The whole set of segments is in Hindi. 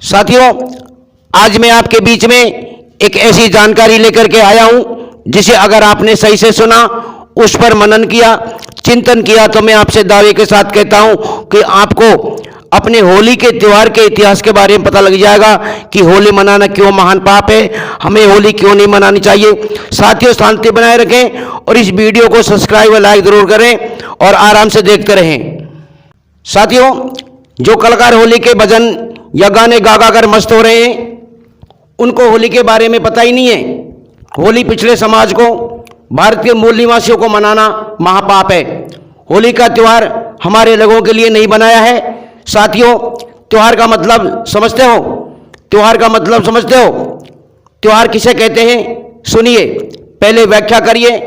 साथियों, आज मैं आपके बीच में एक ऐसी जानकारी लेकर के आया हूं जिसे अगर आपने सही से सुना, उस पर मनन किया, चिंतन किया, तो मैं आपसे दावे के साथ कहता हूं कि आपको अपने होली के त्यौहार के इतिहास के बारे में पता लग जाएगा कि होली मनाना क्यों महान पाप है, हमें होली क्यों नहीं मनानी चाहिए। साथियों, शांति बनाए रखें और इस वीडियो को सब्सक्राइब और लाइक जरूर करें और आराम से देखते रहें। साथियों, जो कलाकार होली के भजन या गाने गा गा कर मस्त हो रहे हैं, उनको होली के बारे में पता ही नहीं है। होली पिछड़े समाज को, भारतीय मूल निवासियों को मनाना महापाप है। होली का त्यौहार हमारे लोगों के लिए नहीं बनाया है। साथियों, त्यौहार का मतलब समझते हो? त्यौहार का मतलब समझते हो? त्यौहार किसे कहते हैं? सुनिए, पहले व्याख्या करिए।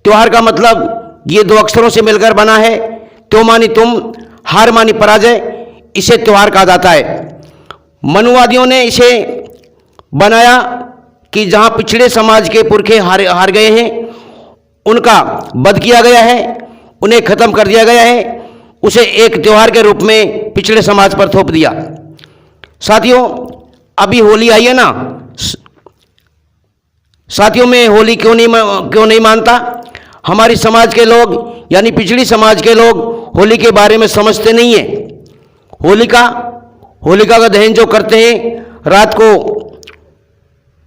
त्यौहार का मतलब ये दो अक्षरों से मिलकर बना है। त्यो मानी तुम, हार मानी पराजय, इसे त्यौहार कहा जाता है। मनुवादियों ने इसे बनाया कि जहां पिछड़े समाज के पुरखे हार गए हैं, उनका वध किया गया है, उन्हें खत्म कर दिया गया है, उसे एक त्यौहार के रूप में पिछड़े समाज पर थोप दिया। साथियों, अभी होली आई है ना। साथियों, मैं होली क्यों नहीं मानता? हमारी समाज के लोग यानी पिछड़ी समाज के लोग होली के बारे में समझते नहीं है। होलिका का दहन जो करते हैं रात को,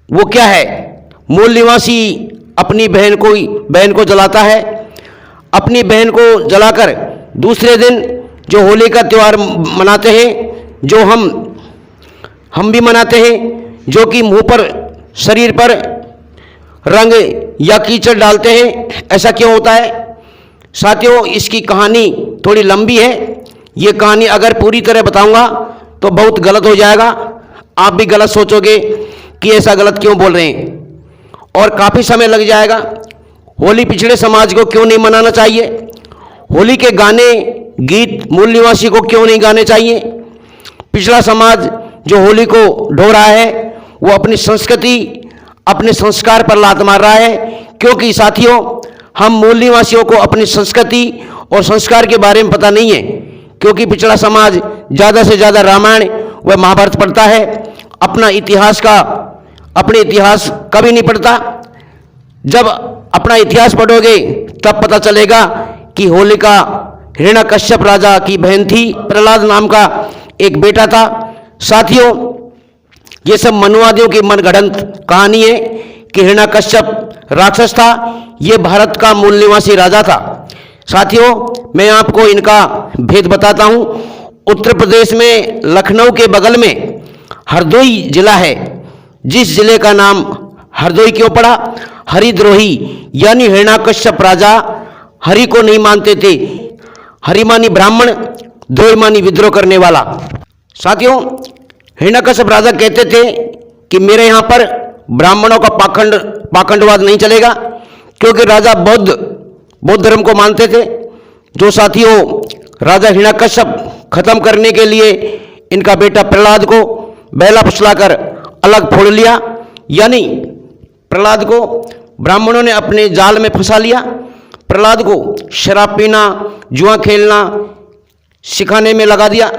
वो क्या है? मूल निवासी अपनी बहन को जलाता है। अपनी बहन को जलाकर दूसरे दिन जो होली का त्यौहार मनाते हैं, जो हम भी मनाते हैं, जो कि मुंह पर, शरीर पर रंग या कीचड़ डालते हैं। ऐसा क्यों होता है? साथियों, इसकी कहानी थोड़ी लंबी है। ये कहानी अगर पूरी तरह बताऊंगा तो बहुत गलत हो जाएगा। आप भी गलत सोचोगे कि ऐसा गलत क्यों बोल रहे हैं, और काफ़ी समय लग जाएगा। होली पिछड़े समाज को क्यों नहीं मनाना चाहिए? होली के गाने गीत मूल निवासी को क्यों नहीं गाने चाहिए? पिछड़ा समाज जो होली को ढो रहा है, वो अपनी संस्कृति, अपने संस्कार पर लात मार रहा है। क्योंकि साथियों, हम मूल निवासियों को अपनी संस्कृति और संस्कार के बारे में पता नहीं है। क्योंकि पिछड़ा समाज ज़्यादा से ज़्यादा रामायण व महाभारत पढ़ता है, अपने इतिहास कभी नहीं पढ़ता। जब अपना इतिहास पढ़ोगे तब पता चलेगा कि होलिका हिरण्यकश्यप राजा की बहन थी। प्रहलाद नाम का एक बेटा था। साथियों, ये सब मनुवादियों की मनगढ़ंत कहानी है कि हिरण्यकश्यप राक्षस था। ये भारत का मूल निवासी राजा था। साथियों, मैं आपको इनका भेद बताता हूँ। उत्तर प्रदेश में लखनऊ के बगल में हरदोई जिला है। जिस जिले का नाम हरदोई क्यों पड़ा? हरिद्रोही यानी हिरण्यकश्यप राजा हरि को नहीं मानते थे। हरि मानी ब्राह्मण, द्रोही मानी विद्रोह करने वाला। साथियों, हिरण्यकश्यप राजा कहते थे कि मेरे यहाँ पर ब्राह्मणों का पाखंडवाद नहीं चलेगा, क्योंकि राजा बौद्ध धर्म को मानते थे। जो साथियों, राजा हिरण्यकश्यप खत्म करने के लिए इनका बेटा प्रहलाद को बहला फुसलाकर अलग फोड़ लिया। यानी प्रहलाद को ब्राह्मणों ने अपने जाल में फंसा लिया। प्रहलाद को शराब पीना, जुआ खेलना सिखाने में लगा दिया।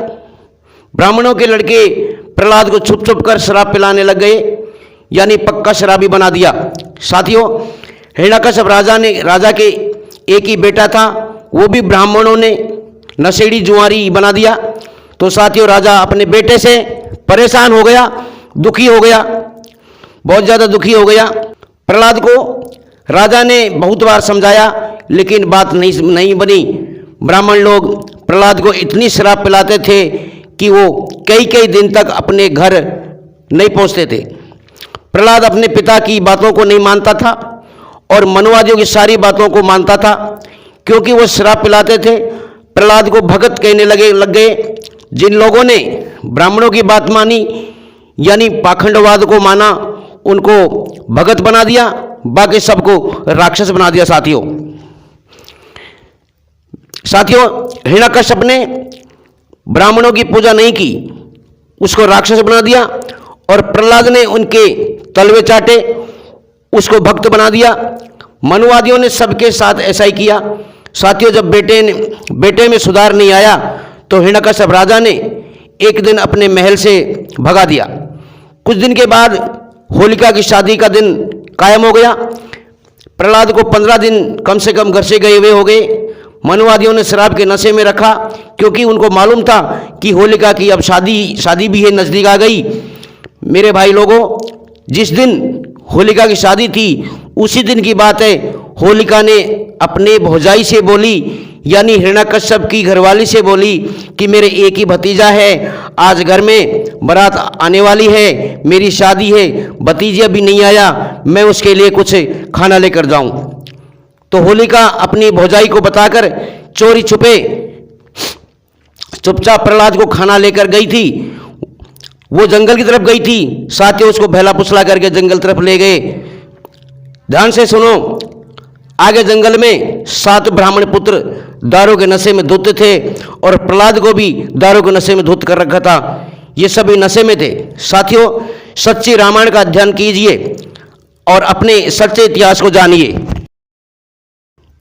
ब्राह्मणों के लड़के प्रहलाद को छुप छुप कर शराब पिलाने लग गए, यानी पक्का शराबी बना दिया। साथियों, हिरण्यकश्यप राजा के एक ही बेटा था, वो भी ब्राह्मणों ने नशेड़ी जुआरी बना दिया। तो साथियों, राजा अपने बेटे से परेशान हो गया, दुखी हो गया, बहुत ज़्यादा दुखी हो गया। प्रहलाद को राजा ने बहुत बार समझाया, लेकिन बात नहीं बनी। ब्राह्मण लोग प्रहलाद को इतनी शराब पिलाते थे कि वो कई दिन तक अपने घर नहीं पहुंचते थे। प्रहलाद अपने पिता की बातों को नहीं मानता था और मनुवादियों की सारी बातों को मानता था। क्योंकि वो शराब पिलाते थे, प्रहलाद को भगत कहने लग गए। जिन लोगों ने ब्राह्मणों की बात मानी यानी पाखंडवाद को माना, उनको भगत बना दिया, बाकी सबको राक्षस बना दिया। साथियों, हिरण्यकश्यप ने ब्राह्मणों की पूजा नहीं की, उसको राक्षस बना दिया। और प्रहलाद ने उनके तलवे चाटे, उसको भक्त बना दिया। मनुवादियों ने सबके साथ ऐसा ही किया। साथियों, जब बेटे में सुधार नहीं आया तो हिरण्यकश्यप राजा ने एक दिन अपने महल से भगा दिया। कुछ दिन के बाद होलिका की शादी का दिन कायम हो गया। प्रहलाद को 15 दिन कम से कम घर से गए हुए हो गए। मनुवादियों ने शराब के नशे में रखा, क्योंकि उनको मालूम था कि होलिका की अब शादी भी है, नज़दीक आ गई। मेरे भाई लोगों, जिस दिन होलिका की शादी थी उसी दिन की बात है। होलिका ने अपने भौजाई से बोली, यानी हिरण्यकश्यप की घरवाली से बोली कि मेरे एक ही भतीजा है, आज घर में बारात आने वाली है, मेरी शादी है, भतीजा भी नहीं आया, मैं उसके लिए कुछ खाना लेकर जाऊं। तो होलिका अपनी भौजाई को बताकर चोरी छुपे चुपचाप प्रहलाद को खाना लेकर गई थी। वो जंगल की तरफ गई थी, साथ ही उसको भैला पुसला करके जंगल तरफ ले गए। ध्यान से सुनो, आगे जंगल में 7 ब्राह्मण पुत्र दारू के नशे में धुत थे और प्रहलाद को भी दारू के नशे में धुत कर रखा था। ये सभी नशे में थे। साथियों, सच्ची रामायण का अध्ययन कीजिए और अपने सच्चे इतिहास को जानिए।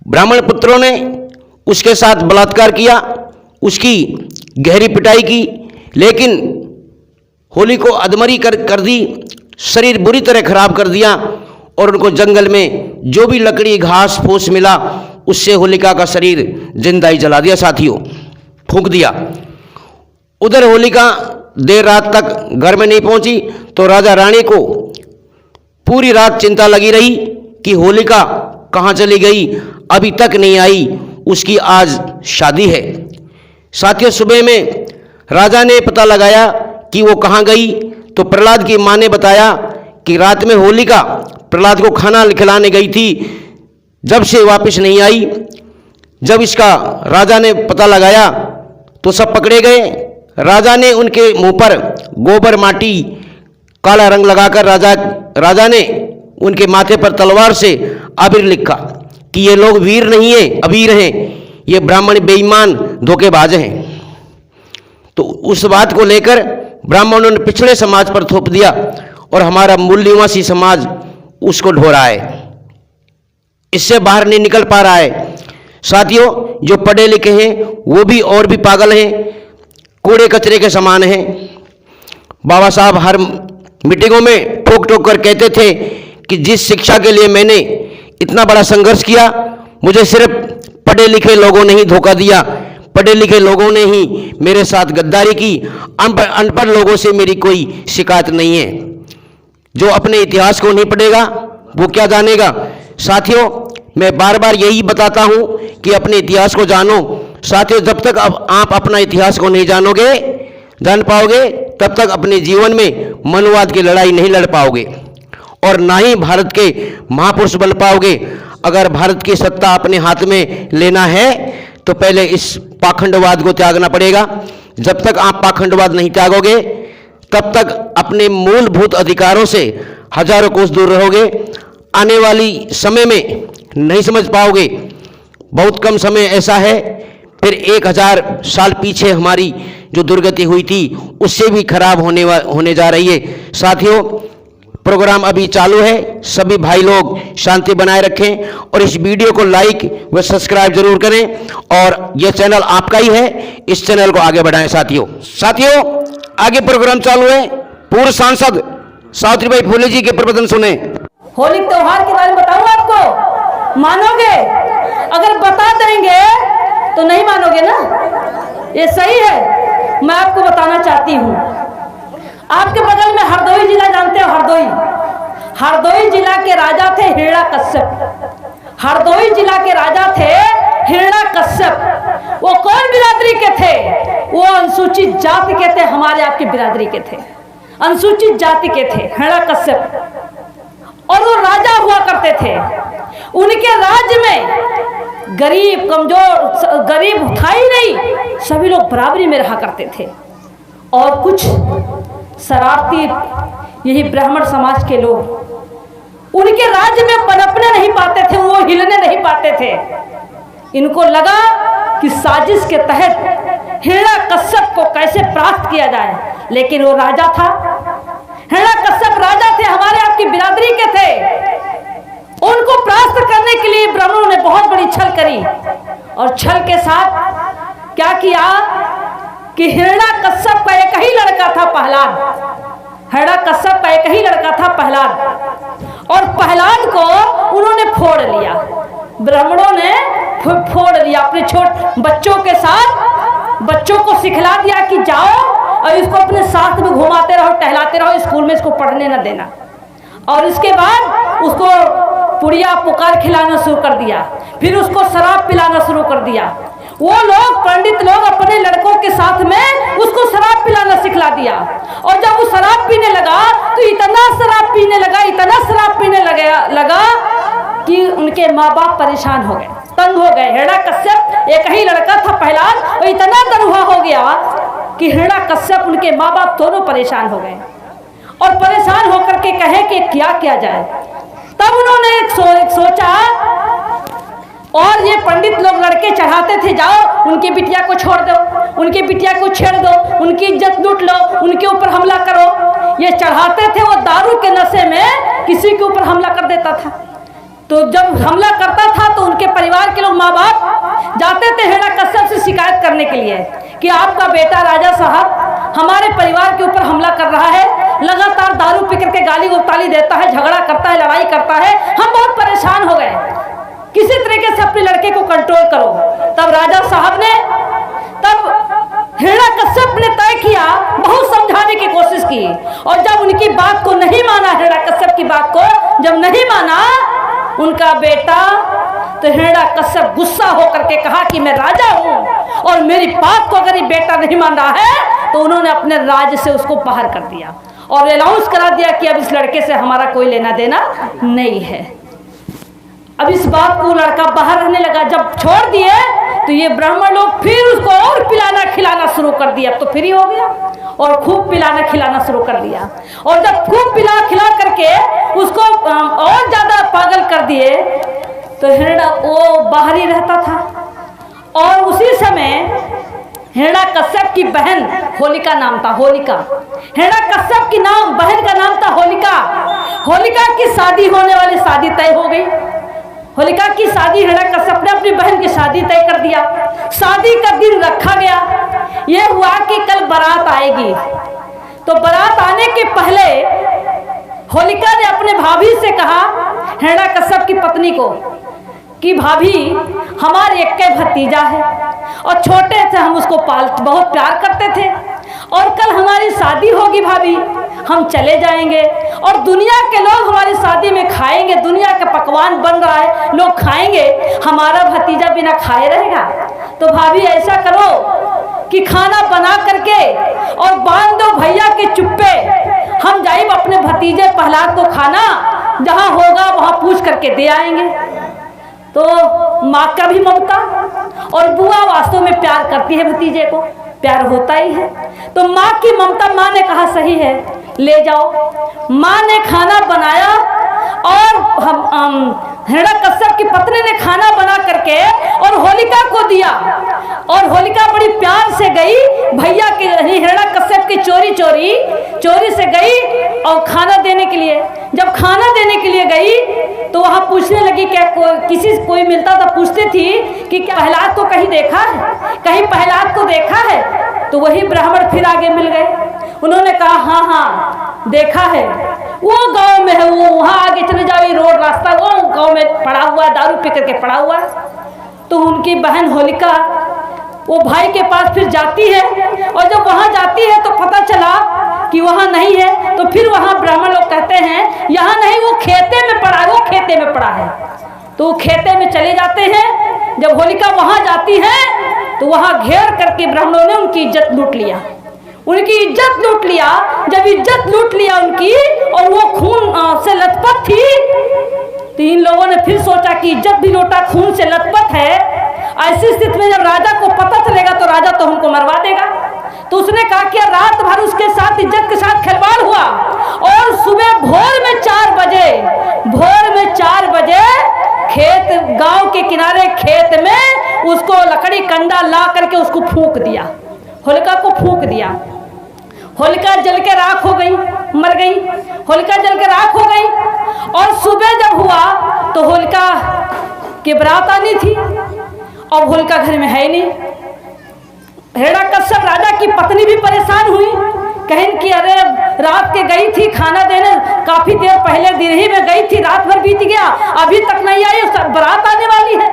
ब्राह्मण पुत्रों ने उसके साथ बलात्कार किया, उसकी गहरी पिटाई की, लेकिन होली को अधमरी कर दी, शरीर बुरी तरह खराब कर दिया और उनको जंगल में जो भी लकड़ी घास फूस मिला उससे होलिका का शरीर जिंदा ही जला दिया। साथियों, फूंक दिया। उधर होलिका देर रात तक घर में नहीं पहुंची तो राजा रानी को पूरी रात चिंता लगी रही कि होलिका कहाँ चली गई, अभी तक नहीं आई, उसकी आज शादी है। साथियों, सुबह में राजा ने पता लगाया कि वो कहाँ गई, तो प्रहलाद की माँ ने बताया कि रात में होलिका प्रहलाद को खाना खिलाने गई थी, जब से वापस नहीं आई। जब इसका राजा ने पता लगाया तो सब पकड़े गए। राजा ने उनके मुंह पर गोबर माटी काला रंग लगाकर राजा ने उनके माथे पर तलवार से अबीर लिखा कि ये लोग वीर नहीं है, अबीर हैं, ये ब्राह्मण बेईमान धोखेबाज हैं। तो उस बात को लेकर ब्राह्मणों ने पिछड़े समाज पर थोप दिया और हमारा मूल निवासी समाज उसको ढो रहा है, इससे बाहर नहीं निकल पा रहा है। साथियों, जो पढ़े लिखे हैं वो भी और भी पागल हैं, कूड़े कचरे के समान हैं। बाबा साहब हर मीटिंगों में ठोक ठोक कर कहते थे कि जिस शिक्षा के लिए मैंने इतना बड़ा संघर्ष किया, मुझे सिर्फ पढ़े लिखे लोगों ने ही धोखा दिया, पढ़े लिखे लोगों ने ही मेरे साथ गद्दारी की, अनपढ़ लोगों से मेरी कोई शिकायत नहीं है। जो अपने इतिहास को नहीं पढ़ेगा वो क्या जानेगा। साथियों, मैं बार बार यही बताता हूं कि अपने इतिहास को जानो। साथियों, जब तक आप अपना इतिहास को नहीं जान पाओगे तब तक अपने जीवन में मनुवाद की लड़ाई नहीं लड़ पाओगे और ना ही भारत के महापुरुष बन पाओगे। अगर भारत की सत्ता अपने हाथ में लेना है तो पहले इस पाखंडवाद को त्यागना पड़ेगा। जब तक आप पाखंडवाद नहीं त्यागोगे तब तक अपने मूलभूत अधिकारों से हजारों कोस दूर रहोगे। आने वाली समय में नहीं समझ पाओगे, बहुत कम समय ऐसा है, फिर 1000 साल पीछे हमारी जो दुर्गति हुई थी उससे भी खराब होने जा रही है। साथियों, प्रोग्राम अभी चालू है, सभी भाई लोग शांति बनाए रखें और इस वीडियो को लाइक व सब्सक्राइब जरूर करें और यह चैनल आपका ही है, इस चैनल को आगे बढ़ाएं। साथियों, आगे प्रोग्राम चालू है। पूर्व सांसद सावित्रीबाई फुले जी के प्रवचन सुने। होली त्योहार के बारे में बताऊं आपको, मानोगे? अगर बता देंगे तो नहीं मानोगे ना, ये सही है। मैं आपको बताना चाहती हूँ, आपके बगल में हरदोई जिला जानते हो? हरदोई जिला के राजा थे हिरण्यकश्यप। हरदोई जिला के राजा थे हिरण्यकश्यप। वो कौन बिरादरी के थे? वो अनुसूचित जाति के थे, हमारे आपकी बिरादरी के थे, अनुसूचित जाति के थे हिरण्यकश्यप। और वो राजा हुआ करते थे। उनके राज्य में गरीब कमजोर गरीब था ही नहीं, सभी लोग बराबरी में रहा करते थे। और कुछ शरारती यही ब्राह्मण समाज के लोग उनके राज्य में पनपने नहीं पाते थे, वो हिलने नहीं पाते थे। इनको लगा कि साजिश के तहत हिरण्यकश्यप को कैसे प्राप्त किया जाए, लेकिन वो राजा था, हिरण्यकश्यप राजा थे, हमारे आपकी बिरादरी के थे। उनको प्राप्त करने के लिए ब्राह्मणों ने बहुत बड़ी छल करी और छल के साथ क्या किया, कि हिरण्यकश्यप का एक ही लड़का था प्रहलाद। हिरण्यकश्यप का एक ही लड़का था प्रहलाद, और प्रहलाद को उन्होंने फोड़ लिया, ब्राह्मणों ने फोड़ लिया। अपने छोटे बच्चों के साथ बच्चों को सिखला दिया कि जाओ और इसको अपने साथ में घुमाते रहो, टहलाते रहो, स्कूल में इसको पढ़ने न देना। और इसके बाद उसको पुड़िया पुकार खिलाना शुरू कर दिया, फिर उसको शराब पिलाना शुरू कर दिया। वो लोग पंडित लोग अपने लड़कों के साथ में उसको शराब पिलाना सिखला दिया। और जब वो शराब पीने लगा तो इतना शराब पीने लगा, इतना शराब पीने लगा कि उनके माँ बाप परेशान हो गए, तंग हो गए। हिरण्यकश्यप एक ही लड़का था प्रहलाद, और इतना तनहा हो गया कि हिरण्यकश्यप उनके माँ बाप दोनों परेशान हो गए। और परेशान होकर के कहे कि क्या किया जाए। तब उन्होंने सोचा, और ये पंडित लोग लड़के चढ़ाते थे, जाओ उनकी बिटिया को छोड़ दो, उनकी बिटिया को छेड़ दो, उनकी इज्जत लूट लो, उनके ऊपर हमला करो। ये चढ़ाते थे, वो दारू के नशे में किसी के ऊपर हमला कर देता था। तो जब हमला करता था तो उनके परिवार के लोग, माँ बाप जाते थे हिरण्यकश्यप से शिकायत करने के लिए कि आपका बेटा राजा साहब हमारे परिवार के ऊपर हमला कर रहा है, लगातार दारू पी करके गाली गौताली देता है, झगड़ा करता है, लड़ाई करता है, हम बहुत परेशान हो गए, किसी तरीके से अपने लड़के को कंट्रोल करो। तब राजा साहब ने, तब हिरण्यकश्यप ने तय किया, बहुत समझाने की कोशिश की, और जब उनकी बात को नहीं माना, हिरण्यकश्यप की बात को जब नहीं माना उनका बेटा, तो हिरण्यकश्यप गुस्सा होकर के कहा कि मैं राजा हूं और मेरी बात को अगर ये बेटा नहीं मान रहा है, तो उन्होंने अपने राज्य से उसको बाहर कर दिया और अनाउंस करा दिया कि अब इस लड़के से हमारा कोई लेना देना नहीं है। अब इस बात को लड़का बाहर रहने लगा। जब छोड़ दिए तो ये ब्राह्मण लोग फिर उसको और पिलाना खिलाना शुरू कर दिया। अब तो फ्री हो गया और खूब पिलाना खिलाना शुरू कर दिया। और जब खूब पिला खिला करके उसको और ज्यादा पागल कर दिए तो हिरण्य वो बाहर ही रहता था। और उसी समय हिरण्यकश्यप की बहन होलिका नाम था, होलिका, हिरण्यकश्यप की नाम बहन का नाम था होलिका। होलिका की शादी होने वाली, शादी तय हो गई। होलिका की शादी, हिरण्यकश्यप ने अपनी बहन की शादी तय कर दिया। शादी का दिन रखा गया। यह हुआ कि कल बारात आएगी, तो बारात आने के पहले होलिका ने अपने भाभी से कहा, हिरण्यकश्यप की पत्नी को, कि भाभी हमारे एक भतीजा है और छोटे से हम उसको बहुत प्यार करते थे, और कल हमारी शादी होगी भाभी, हम चले जाएंगे और दुनिया के लोग हमारी शादी में खाएंगे, दुनिया का पकवान बन रहा है, लोग खाएंगे, हमारा भतीजा बिना खाए रहेगा। तो भाभी ऐसा करो कि खाना बना करके और बांध दो भैया के चुप्पे, हम जाइब अपने भतीजे प्रहलाद को खाना, जहाँ होगा वहाँ पूछ करके दे आएंगे। तो माँ का भी ममता, और बुआ वास्तव में प्यार करती है भतीजे को, प्यार होता ही है। तो माँ की ममता, माँ ने कहा सही है, ले जाओ। माँ ने खाना बनाया और हिरण्यकश्यप की पत्नी ने खाना बना करके और होलिका को दिया, और होलिका बड़ी प्यार से गई भैया के, हिरण्यकश्यप की चोरी से गई और खाना देने के लिए। जब खाना देने के लिए गई तो वहाँ पूछने लगी, क्या कोई मिलता था, पूछती थी कि क्या प्रहलाद को कहीं देखा है, कहीं प्रहलाद को देखा है। तो वही ब्राह्मण फिर आगे मिल गए, उन्होंने कहा हाँ देखा है, वो गांव में है, वो वहाँ आगे चले जाओ, रोड रास्ता वो गांव में पड़ा हुआ, दारू पी करके पड़ा हुआ। तो उनकी बहन होलिका वो भाई के पास फिर जाती है, और जब वहाँ जाती है तो पता चला कि वहाँ नहीं है। तो फिर वहाँ ब्राह्मण लोग कहते हैं यहाँ नहीं, वो खेते में पड़ा है, वो खेते में पड़ा है। तो खेते में चले जाते हैं। जब होलिका वहाँ जाती है तो वहाँ घेर करके ब्राह्मणों ने उनकी इज्जत लूट लिया, उनकी इज्जत लूट लिया। जब इज्जत लूट लिया उनकी और वो खून से लथपथ थी, तो इन लोगों ने फिर सोचा कि इज्जत भी लूटा, खून से लथपथ है, ऐसी स्थिति में जब राजा को पता चलेगा तो राजा तो हमको मरवा देगा। तो उसने कहा कि रात भर उसके साथ इज्जत के साथ खिलवाड़ हुआ, और सुबह भोर में 4 बजे खेत, गांव के किनारे खेत में उसको लकड़ी कंडा ला करके उसको फूंक दिया, होलिका को फूंक दिया। होलिका जल के राख हो गई, मर गई, होलिका जल के राख हो गई। और सुबह जब हुआ तो होलिका की बारात आनी थी, और होलिका घर में है नहीं। हिरण्यकश्यप राजा की पत्नी भी परेशान हुई, कहीं कि अरे रात के गई थी खाना देने, काफी देर पहले दिन ही में गई थी, रात भर बीत गया, अभी तक नहीं आई, बारात आने वाली है।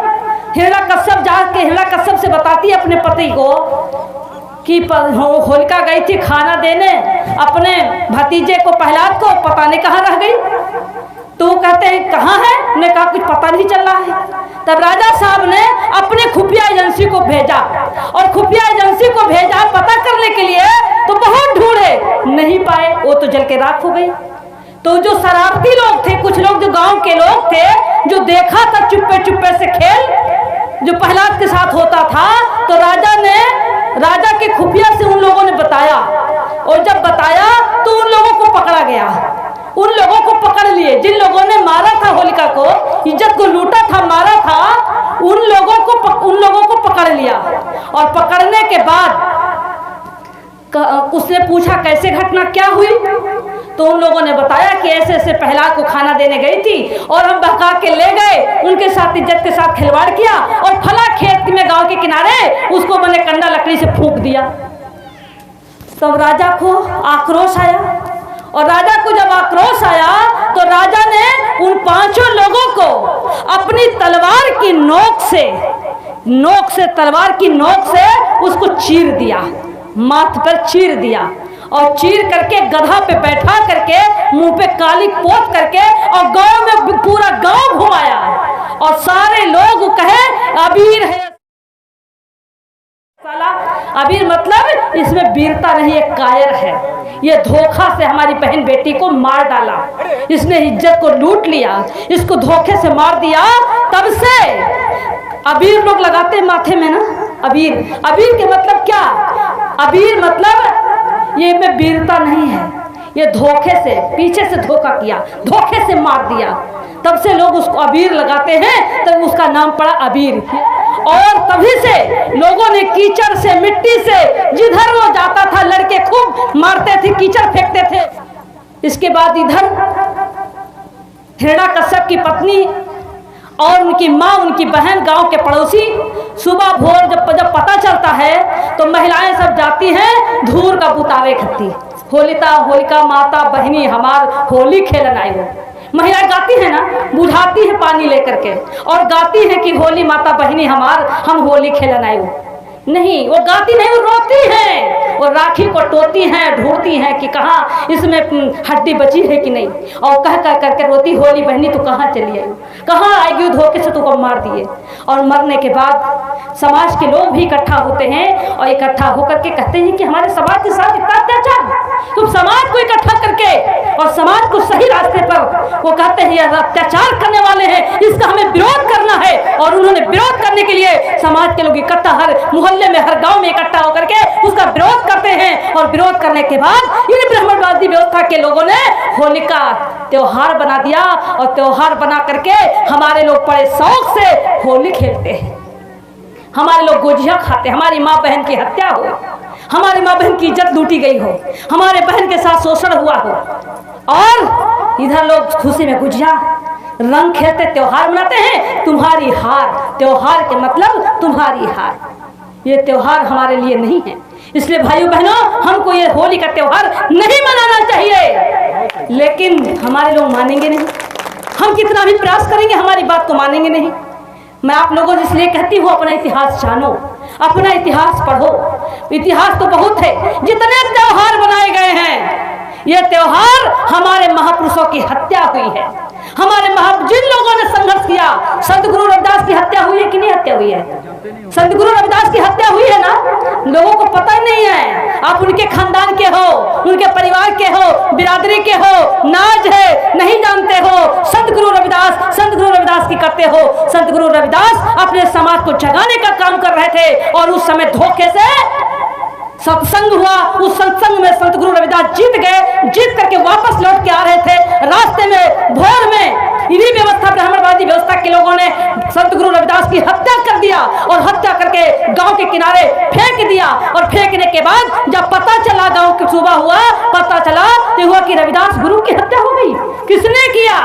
हिरण्यकश्यप जाके हिरण्यकश्यप से बताती है अपने पति को कि होलिका गई थी खाना देने अपने भतीजे को प्रहलाद को, पता नहीं कहाँ रह गई। तो वो कहते हैं कहाँ है, उन्होंने कहा कुछ पता नहीं चल रहा है। तब राजा साहब ने अपने खुफिया एजेंसी को भेजा, और खुफिया एजेंसी को भेजा पता करने के लिए, तो बहुत ढूंढे नहीं पाए, वो तो जल के राख हो गई। तो जो शरारती लोग थे, कुछ लोग जो गांव के लोग थे, जो देखा था चुप्पे चुप्पे से खेल जो प्रहलाद के साथ होता था, तो राजा के खुफिया से उन लोगों ने बताया, और जब बताया तो उन लोगों को पकड़ा गया। उन लोगों को पकड़ लिए जिन लोगों ने मारा था होलिका को, इज्जत को लूटा था, मारा था, उन लोगों को पकड़ लिया। और पकड़ने के बाद उसने पूछा कैसे घटना क्या हुई, तो उन लोगों ने बताया कि ऐसे ऐसे प्रहलाद को खाना देने गई थी और हम बहका के ले गए, उनके साथ इज्जत के साथ खिलवाड़ किया और फला खेत में गांव के किनारे उसको मैंने कंडा लकड़ी से फूंक दिया। तब राजा को आक्रोश आया, और राजा को जब आक्रोश आया तो राजा ने उन पांचों लोगों को अपनी तलवार की नोक से उसको चीर दिया, माथ पर चीर दिया, और चीर करके गधा पे बैठा करके मुंह पे काली पोत करके और गांव में पूरा गांव घुमाया, और सारे लोग कहे अबीर है। अबीर मतलब इसमें वीरता नहीं, एक कायर है। ये धोखा से हमारी बहन बेटी को मार डाला, इसने इज्जत को लूट लिया, इसको धोखे से मार दिया। तब से अबीर लोग लगाते माथे में ना, अबीर के मतलब क्या, अबीर मतलब ये में वीरता नहीं है, ये धोखे से पीछे से धोखा किया, धोखे से मार दिया, तब से लोग उसको अबीर लगाते हैं, तब उसका नाम पड़ा अबीर। और तभी से लोगों ने कीचड़ से, मिट्टी से, जिधर वो जाता था लड़के खूब मारते थे, कीचड़ फेंकते थे। इसके बाद इधर हिरण्यकश्यप की पत्नी और उनकी माँ, उनकी बहन, गांव के पड़ोसी, सुबह भोर जब पता चलता है तो महिलाएं सब जाती हैं धूर का बुतावे खत्ती, होलिका माता बहनी हमार होली खेलन आई हो। महिला गाती है ना, बुझाती है पानी लेकर के, और गाती है कि होली माता बहनी हमार, हम होली खेलन आई हो। नहीं, वो गाती नहीं, वो रोती है, वो राखी को टोती हैं, ढूंढती हैं कि कहाँ इसमें हड्डी बची है कि नहीं, और कह कर करके रोती, होली बहनी तू कहाँ चली आई, कहाँ आएगी, धोखे से तुमको मार दिए। और मरने के बाद समाज के लोग भी इकट्ठा होते हैं, और इकट्ठा होकर के कहते हैं कि हमारे समाज के साथ इतना अत्याचार, तुम समाज को इकट्ठा करके और समाज को सही रास्ते पर, वो कहते हैं यह अत्याचार करने वाले हैं, इसका हमें विरोध करना है। और उन्होंने विरोध करने के लिए समाज के लोग इकट्ठा, हर मोहल्ले में, हर गांव में इकट्ठा होकर के उसका विरोध करते हैं। और विरोध करने के बाद इन ब्राह्मणवादी व्यवस्था के लोगों ने होलिका त्योहार बना दिया, और त्योहार बना करके हमारे लोग बड़े शौक से होली खेलते हैं, हमारे लोग गुजिया खाते, हमारी माँ बहन की हत्या हो, हमारी माँ बहन की इज्जत लूटी गई हो, हमारे बहन के साथ शोषण हुआ हो, और इधर लोग खुशी में गुजिया रंग खेलते, त्योहार मनाते हैं। तुम्हारी हार, त्योहार के मतलब तुम्हारी हार, ये त्योहार हमारे लिए नहीं है। इसलिए भाइयों बहनों, हमको ये होली का त्योहार नहीं मनाना चाहिए, लेकिन हमारे लोग मानेंगे नहीं, हम कितना भी प्रयास करेंगे हमारी बात को मानेंगे नहीं। मैं आप लोगों से इसलिए कहती हूँ, अपना इतिहास जानो, अपना इतिहास पढ़ो। इतिहास तो बहुत है, जितने त्योहार बनाए गए हैं, ये त्योहार हमारे महापुरुषों की हत्या हुई है, हमारे जिन लोगों ने संघर्ष किया। संत गुरु रविदास की हत्या हुई है कि नहीं हत्या हुई है? संत गुरु रविदास की हत्या हुई है ना, लोगों को पता ही नहीं है। आप उनके खानदान के हो, उनके परिवार के हो, बिरादरी के हो, नाज है, नहीं जानते हो। संत गुरु रविदास की करते हो। संत गुरु रविदास अपने समाज को जगाने का काम कर रहे थे, और उस समय धोखे से सत्संग हुआ, उस सत्संग में संत गुरु रविदास जीत गए। जीत करके वापस लौट के आ रहे थे, रास्ते में भोर में इन्हीं व्यवस्था, ब्राह्मणवादी व्यवस्था के लोगों ने संत गुरु रविदास की हत्या कर दिया, और हत्या करके गांव के किनारे फेंक दिया। और फेंकने के बाद जब पता चला, गांव की सुबह हुआ, पता चला तो हुआ कि कि रविदास गुरु की हत्या हो गई, किसने किया?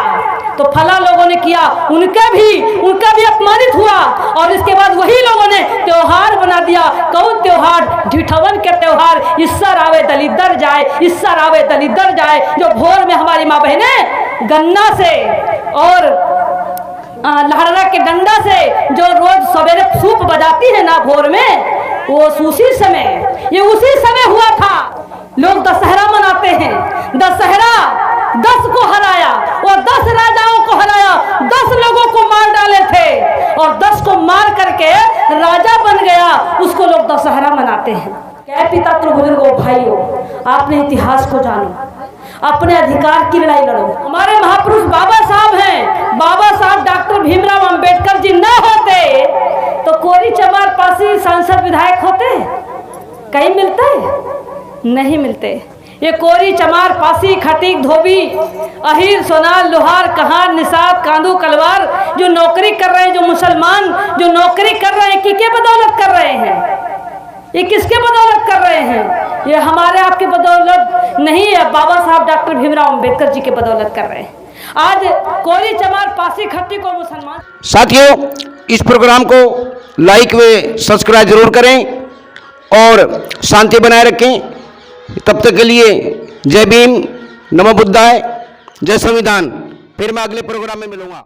तो फला लोगों ने किया, उनका भी अपमानित हुआ। और इसके बाद वही लोगों ने त्योहार बना दिया। कौन त्योहार? ढिठवन के त्योहार। इस्सर आवे दलिदर जाए, इस्सर आवे दलिदर जाए। जो भोर में हमारी माँ बहनें गन्ना से और लहरा के डंडा से जो रोज सवेरे सूप बजाती है ना भोर में, वो उसी समय, ये उसी समय हुआ था। लोग दशहरा मनाते हैं। दशहरा 10 को हराया और 10 राजाओं को हराया, 10 लोगों को मार डाले थे और 10 को मार करके राजा बन गया, उसको लोग दशहरा मनाते हैं। क्या पिता बुजुर्गों भाइयों, आपने इतिहास को जानो, अपने अधिकार की लड़ाई लड़ो। हमारे महापुरुष बाबा साहब हैं, बाबा साहब डॉक्टर भीमराव अंबेडकर जी ना होते तो कोरी चमार पासी सांसद विधायक होते? कहीं मिलते? नहीं मिलते। ये कोरी चमार पासी खटीक धोबी अहीर सोनार लोहार कहार निषाद कांदू कलवार जो नौकरी कर रहे हैं, जो मुसलमान जो नौकरी कर रहे हैं, किसके बदौलत कर रहे हैं? ये किसके बदौलत कर रहे हैं? ये हमारे आपके बदौलत नहीं है, बाबा साहब डॉक्टर भीमराव अंबेडकर जी के बदौलत कर रहे हैं। आज कोरी चमार पासी खट्टी को मुसलमान। साथियों, इस प्रोग्राम को लाइक व सब्सक्राइब जरूर करें और शांति बनाए रखें। तब तक के लिए जय भीम, नमो बुद्धाय, जय संविधान। फिर मैं अगले प्रोग्राम में मिलूंगा।